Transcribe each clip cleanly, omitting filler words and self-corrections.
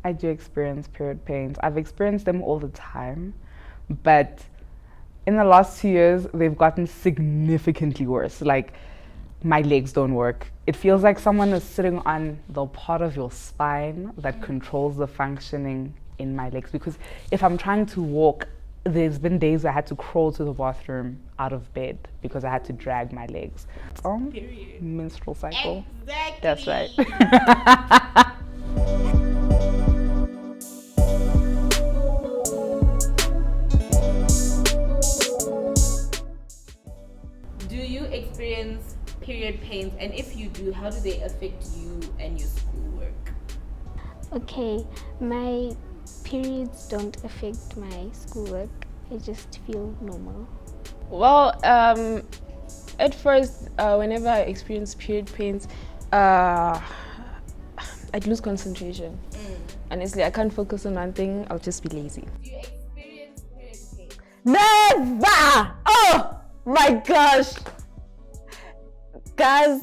I do experience period pains. I've experienced them all the time, but in the last 2 years, they've gotten significantly worse. Like, my legs don't work. It feels like someone is sitting on the part of your spine that controls the functioning in my legs. Because if I'm trying to walk, there's been days I had to crawl to the bathroom out of bed because I had to drag my legs. Period. Menstrual cycle. Exactly. That's right. Do you experience period pains, and if you do, how do they affect you and your schoolwork? Okay, my periods don't affect my schoolwork. I just feel normal. Well, at first, whenever I experience period pains, I'd lose concentration. Honestly, I can't focus on one thing. I'll just be lazy. Do you experience period pains? Never! Oh my gosh! Guys,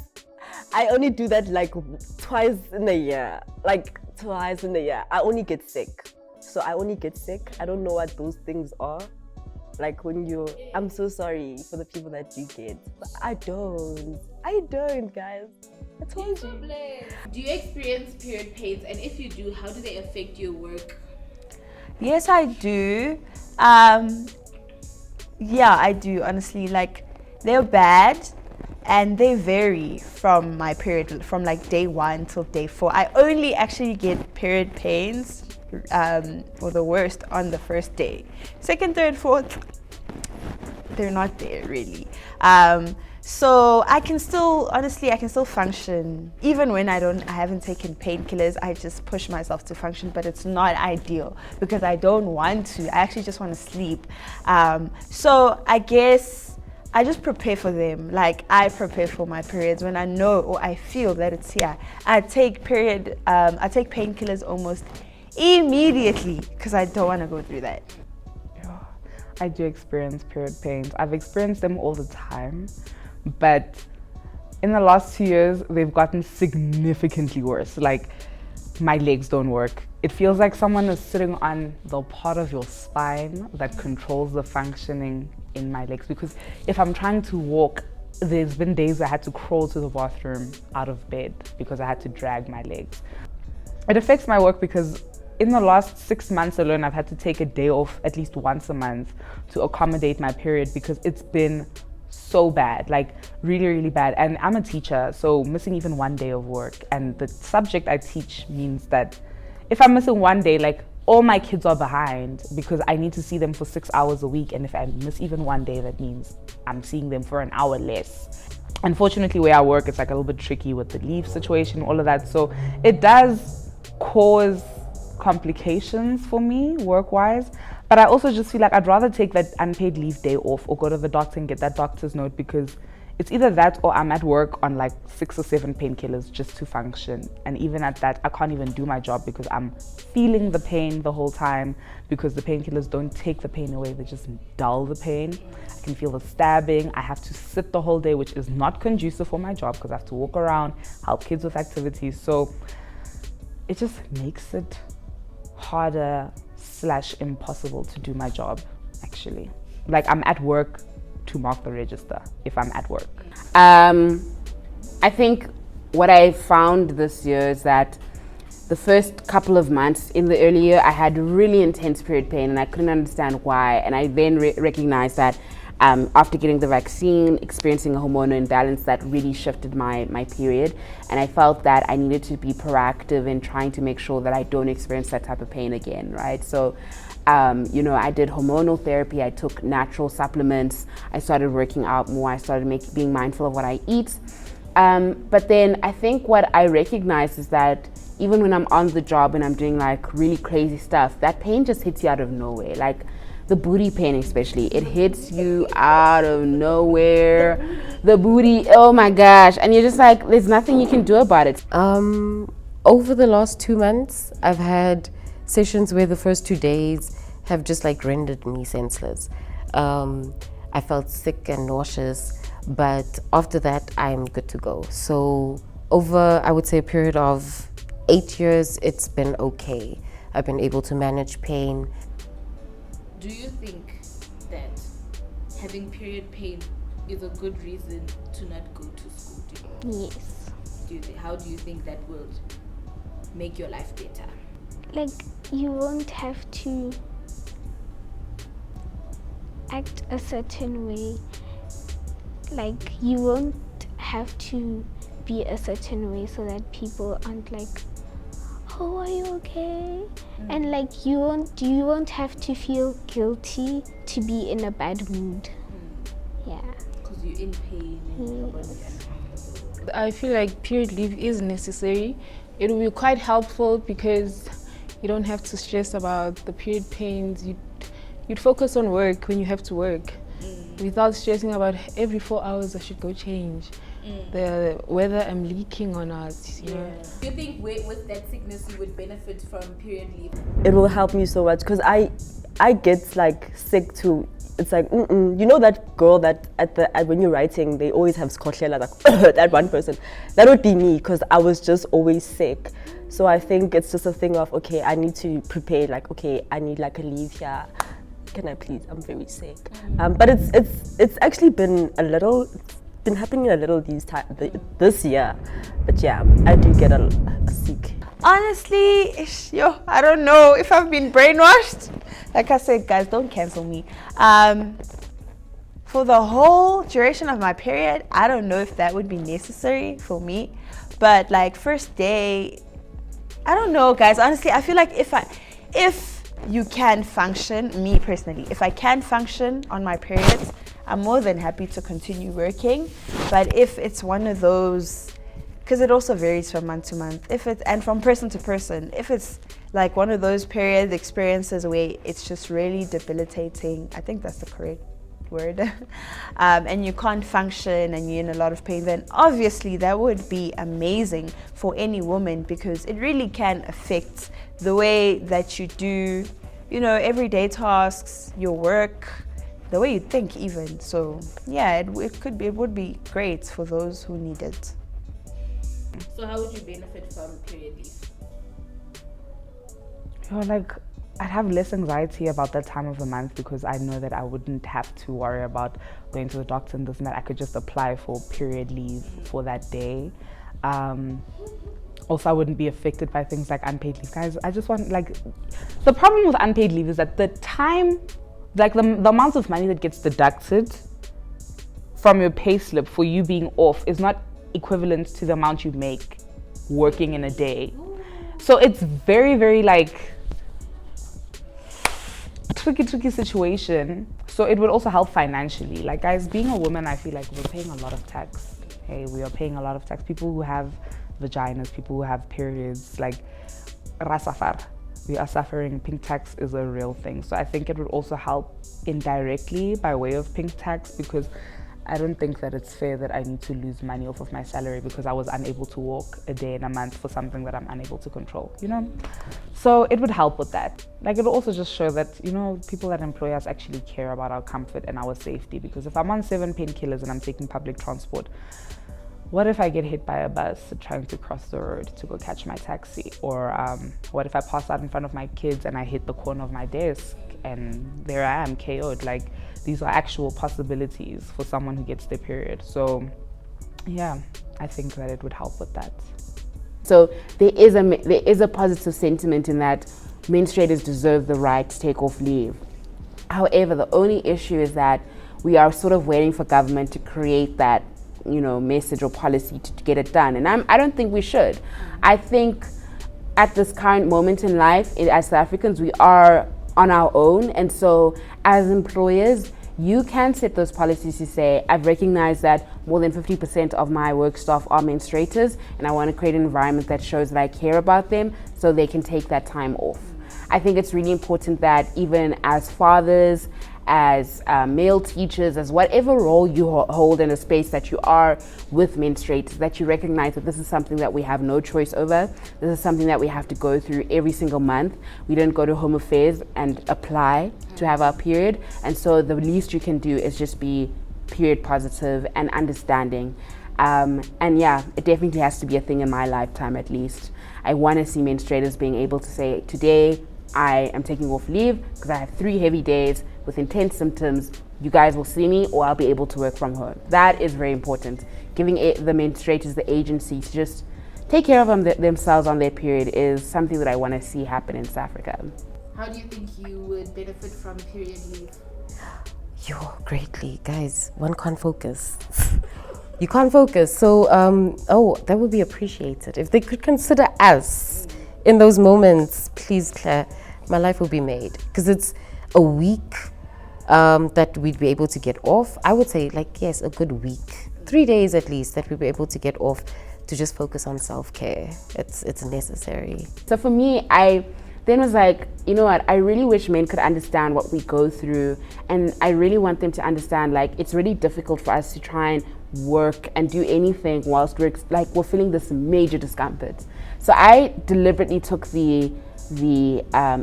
I only do that like twice in a year. Like twice in a year. I only get sick. So I only get sick. I don't know what those things are. Like when I'm so sorry for the people that do get. But I don't, guys. I told you. Do you experience period pains, and if you do, how do they affect your work? Yes, I do. Yeah, I do, honestly. Like, they're bad and they vary from my period, from like day 1 till day 4. I only actually get period pains for the worst on the first day. Second, third, fourth, they're not there really. So I can still function even when I haven't taken painkillers. I just push myself to function, but it's not ideal because I don't want to. I actually just want to sleep. So I guess I just prepare for them. Like, I prepare for my periods when I know or I feel that it's here. I take painkillers almost immediately because I don't want to go through that. I do experience period pains. I've experienced them all the time, but in the last 2 years, they've gotten significantly worse. Like, my legs don't work. It feels like someone is sitting on the part of your spine that controls the functioning in my legs. Because if I'm trying to walk, there's been days I had to crawl to the bathroom out of bed because I had to drag my legs. It affects my work because in the last 6 months alone, I've had to take a day off at least once a month to accommodate my period because it's been so bad, like really, really bad. And I'm a teacher, so missing even one day of work. And the subject I teach means that if I'm missing one day, like all my kids are behind because I need to see them for 6 hours a week. And if I miss even one day, that means I'm seeing them for an hour less. Unfortunately, where I work, it's like a little bit tricky with the leave situation, all of that. So it does cause complications for me work-wise, but I also just feel like I'd rather take that unpaid leave day off or go to the doctor and get that doctor's note, because it's either that or I'm at work on like 6 or 7 painkillers just to function, and even at that I can't even do my job because I'm feeling the pain the whole time, because the painkillers don't take the pain away, they just dull the pain. I can feel the stabbing. I have to sit the whole day, which is not conducive for my job because I have to walk around, help kids with activities, so it just makes it harder / impossible to do my job, actually. Like, I'm at work to mark the register if I'm at work. I think what I found this year is that the first couple of months in the early year, I had really intense period pain and I couldn't understand why. And I then recognized that after getting the vaccine, experiencing a hormonal imbalance, that really shifted my period. And I felt that I needed to be proactive in trying to make sure that I don't experience that type of pain again, right? So, I did hormonal therapy, I took natural supplements, I started working out more, I started being mindful of what I eat. But then I think what I recognized is that even when I'm on the job and I'm doing like really crazy stuff, that pain just hits you out of nowhere. Like, the booty pain especially, it hits you out of nowhere. The booty, oh my gosh. And you're just like, there's nothing you can do about it. Over the last 2 months, I've had sessions where the first 2 days have just like rendered me senseless. I felt sick and nauseous, but after that, I'm good to go. So over, I would say, a period of 8 years, it's been okay. I've been able to manage pain. Do you think that having period pain is a good reason to not go to school? Yes. How do you think that will make your life better? Like, you won't have to act a certain way. Like, you won't have to be a certain way so that people aren't like, oh, are you okay? And like, you won't have to feel guilty to be in a bad mood. Yeah. Because you're in pain and your body. I feel like period leave is necessary. It will be quite helpful because you don't have to stress about the period pains. You'd focus on work when you have to work without stressing about every 4 hours I should go change. Whether I'm leaking or not. You know? Do you think with that sickness you would benefit from period leave? It will help me so much because I get like sick too. It's like, you know that girl that when you're writing, they always have skotlela, like that one person. That would be me because I was just always sick. So I think it's just a thing of, okay, I need to prepare, like, okay, I need like a leave here. Can I please? I'm very sick. But it's actually been happening a little this year. But yeah, I do get a sick. Honestly, I don't know if I've been brainwashed. Like I said, guys, don't cancel me. For the whole duration of my period, I don't know if that would be necessary for me. But like first day, I don't know, guys. Honestly, I feel like if you can function, me personally, if I can function on my periods, I'm more than happy to continue working. But if it's one of those, because it also varies from month to month, and from person to person, if it's like one of those period experiences where it's just really debilitating, I think that's the correct word, and you can't function and you're in a lot of pain, then obviously that would be amazing for any woman because it really can affect the way that you do, everyday tasks, your work, the way you think even. So yeah, it would be great for those who need it. So how would you benefit from period leave? I'd have less anxiety about that time of the month because I know that I wouldn't have to worry about going to the doctor and this and that. I could just apply for period leave for that day. Also, I wouldn't be affected by things like unpaid leave. Guys, I just want, the problem with unpaid leave is that the time, the amount of money that gets deducted from your pay slip for you being off is not equivalent to the amount you make working in a day. So it's very, very tricky situation. So it would also help financially. Like, guys, being a woman, I feel like we're paying a lot of tax. Hey, we are paying a lot of tax. People who have vaginas, people who have periods, rasafar, we are suffering. Pink tax is a real thing. So I think it would also help indirectly by way of pink tax, because I don't think that it's fair that I need to lose money off of my salary because I was unable to walk a day in a month for something that I'm unable to control, So it would help with that. It would also just show that, people that employ us actually care about our comfort and our safety, because if I'm on 7 painkillers and I'm taking public transport, what if I get hit by a bus trying to cross the road to go catch my taxi? Or what if I pass out in front of my kids and I hit the corner of my desk and there I am KO'd? These are actual possibilities for someone who gets their period. So yeah, I think that it would help with that. So there is a positive sentiment in that menstruators deserve the right to take off leave. However, the only issue is that we are sort of waiting for government to create that, message or policy to get it done. And I don't think we should. I think at this current moment in life, as South Africans, we are on our own. And so as employers, you can set those policies to say, I've recognized that more than 50% of my work staff are menstruators, and I want to create an environment that shows that I care about them so they can take that time off. I think it's really important that even as fathers, as male teachers, as whatever role you hold in a space that you are with menstruators, that you recognize that this is something that we have no choice over. This is something that we have to go through every single month. We don't go to Home Affairs and apply to have our period. And so the least you can do is just be period positive and understanding. And yeah, it definitely has to be a thing in my lifetime at least. I want to see menstruators being able to say, today I am taking off leave because I have 3 heavy days with intense symptoms. You guys will see me, or I'll be able to work from home. That is very important. Giving the menstruators the agency to just take care of themselves on their period is something that I want to see happen in South Africa. How do you think you would benefit from period leave? Greatly, guys. One can't focus. You can't focus. So, that would be appreciated. If they could consider us in those moments, please, Claire, my life will be made. Because it's a week that we'd be able to get off. I would say, yes, a good week. 3 days at least that we'd be able to get off to just focus on self-care. It's necessary. So for me, I then was like, you know what, I really wish men could understand what we go through, and I really want them to understand, it's really difficult for us to try and work and do anything whilst we're feeling this major discomfort. So I deliberately took the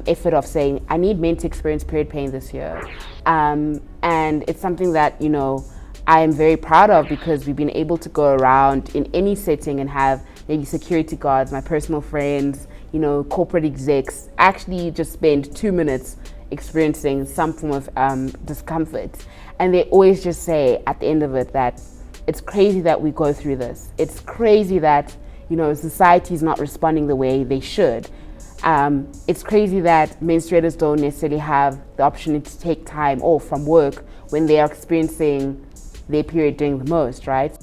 effort of saying, I need men to experience period pain this year, and it's something that, I am very proud of, because we've been able to go around in any setting and have maybe security guards, my personal friends, corporate execs, actually just spend 2 minutes experiencing some form of discomfort. And they always just say at the end of it that it's crazy that we go through this. It's crazy that, society is not responding the way they should. It's crazy that menstruators don't necessarily have the option to take time off from work when they are experiencing their period doing the most, right?